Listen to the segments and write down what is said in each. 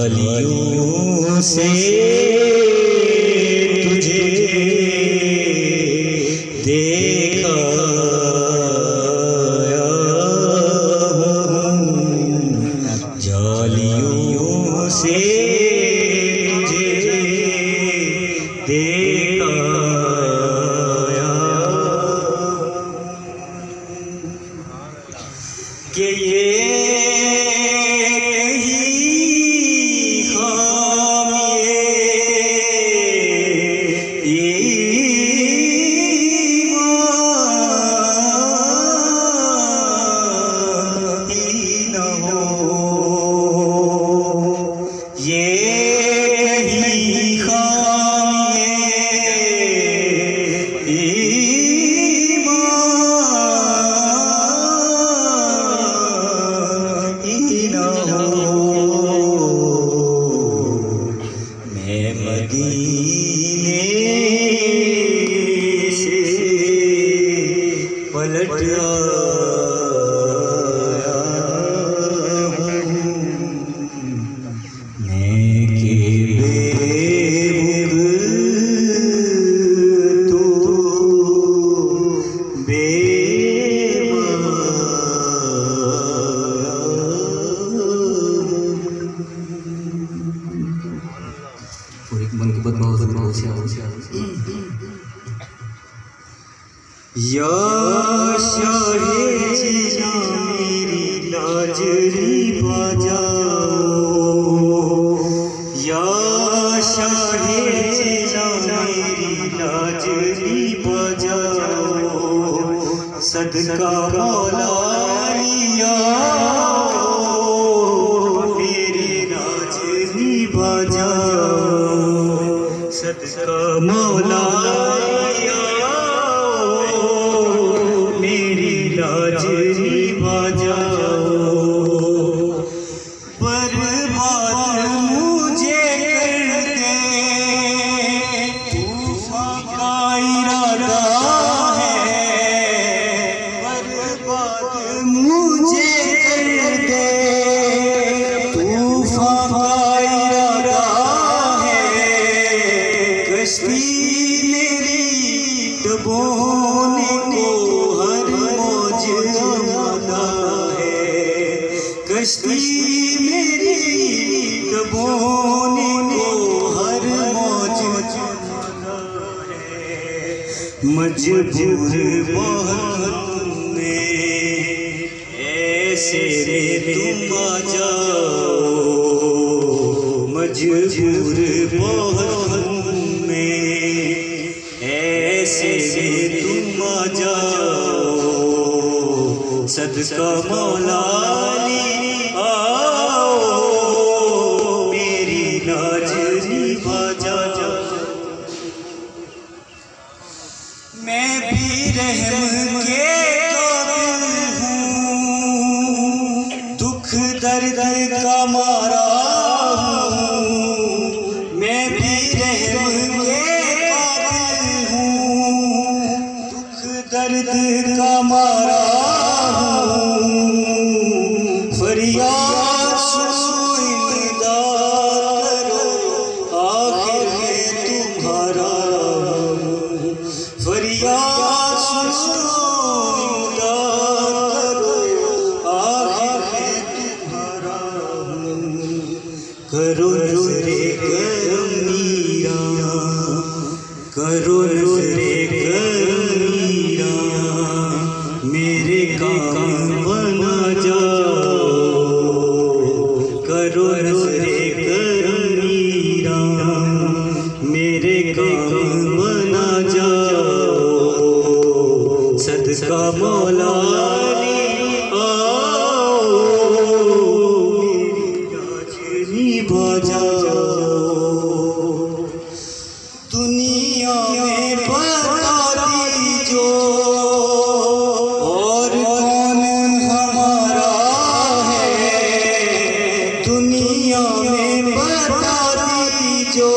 जालियों से तुझे देखा जालियों से तुझे देखा कि ये पलट आया मैं के बेवकूफ तो पूरी मन की बात बहुत या शाहे जिया मेरी लाजरी बजाओ या शाहे जिया मेरी लाजरी बजाओ सदका मौला लिया मेरी लाजरी बजाओ सदका मौला लाजरी बजाओ बर्बाद मुझे कर दे तूफान का इरादा है बर्बाद मुझे कर दे तूफान का इरादा है कश्ती मेरी डुबोने को कश्ती मेरी डुबोने को हर मौज मजबूर बहुत में ऐसे तुम आ जाओ मजबूर बहुत में ऐसे तुम आ जाओ सदका मौला मैं भी रहम के काबिल हूँ दुख दर्द का मारा हूँ मैं भी रहम के काबिल हूँ दुख दर्द का मारा हूँ फरियाद सुनो इमदाद करो आखिर है तुम्हारा फरियाद सुनो इमदाद करो आखिर है करो नज़रे करम मीरा, करो नज़रे करम मीरा, मेरे काम बना जाओ। करो नज़रे करम मीरा, मेरे काम बना जाओ। सदका मौला दुनिया में बता दीजो और कौन हमारा है। दुनिया में बता दीजो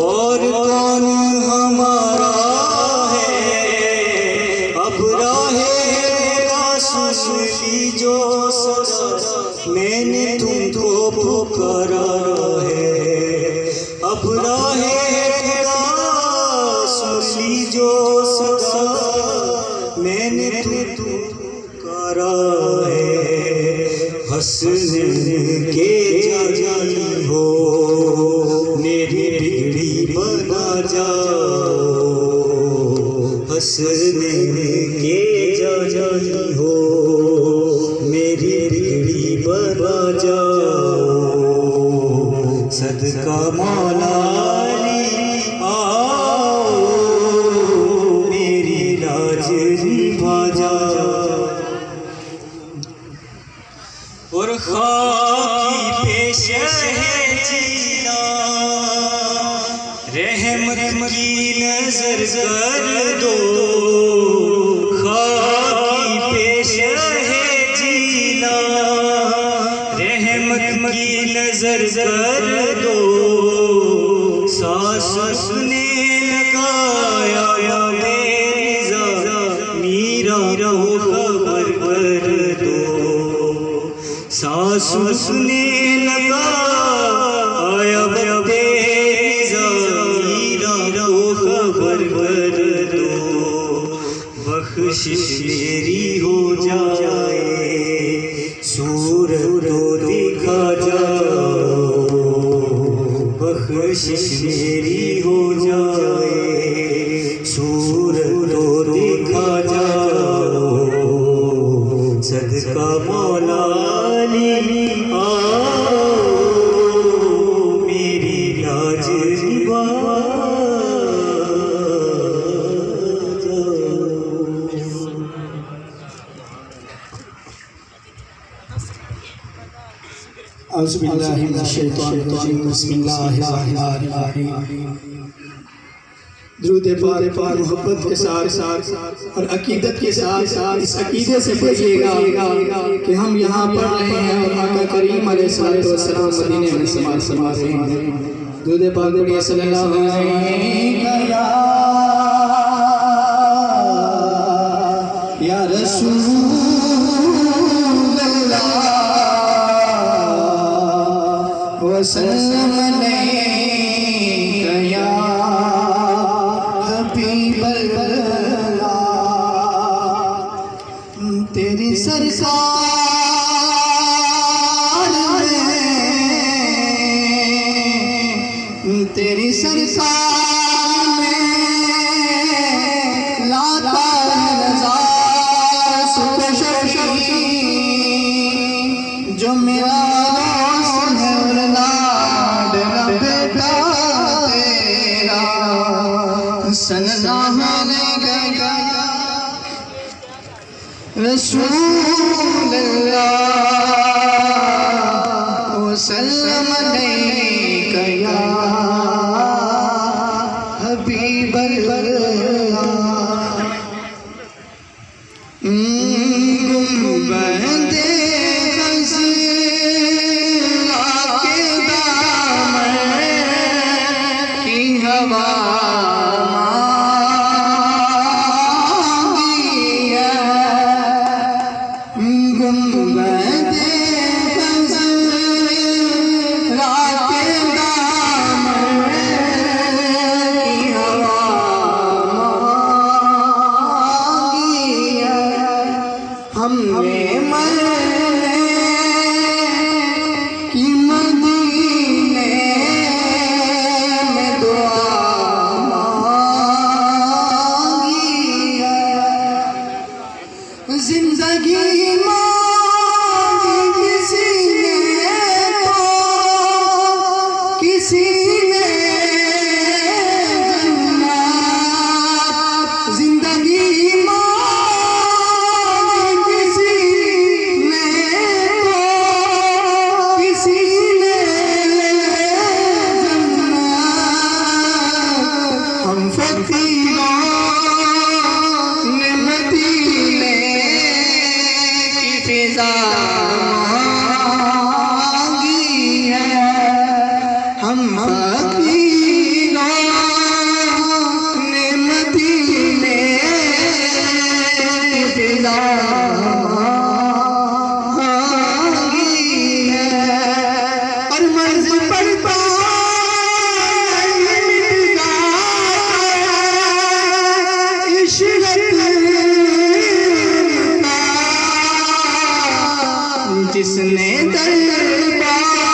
और कौन हमारा है। अब राहे सुन लीजो सदा, मैंने तुमको पुकारा है। अब राहे सुन लीजो सदा, मैंने तुमको पुकारा है। हंसने के जानी हो, मेरी बिगड़ी बना जाओ। हंसने के जानी हो, मेरी बिगड़ी बना जाओ। सदका मौला आओ, मेरी लाज निभा जाओ। और खाकी पेश है जीना, रहमत की नजर कर दो। खाकी पेश है जीना, रहमत की नजर कर दो। सांस सुने लगाया बेजा, मीरा रहो खबर कर दो। सांस सुने लगाया बेजा, मीरा रहो खबर कर दो। बख्शिश मेरी हो जाए, सूरत तो दिखा जाओ। बख्शिश मेरी हो जाए, सूरत तो दिखा जाओ। सदका मौला आओ, मेरी लाज निभा दुरूद पाक मोहब्बत के साथ और अकीदत के साथ इस अकीदे से पढ़िएगा कि हम यहाँ पढ़ रहे हैं और आका करीम अलैहिस्सलाम मदीने में समा रहे हैं। दुरूद पाक पढ़िए सल्लल्लाहु अलैहि या रसूल अल्लाह वसल्लम अलैका या हबीब अल्लाह। तेरी सरकार में, तेरी सरकार में लाता रज़ा सुख शफ़ी, जो मेरा रोशन है और लाडला बेटा तेरा। सल्लल्लाहु अलैहि रसूल अल्लाह वसल्लम अलैका या हबीब अल्लाह। गुंबदे जिसने दरबार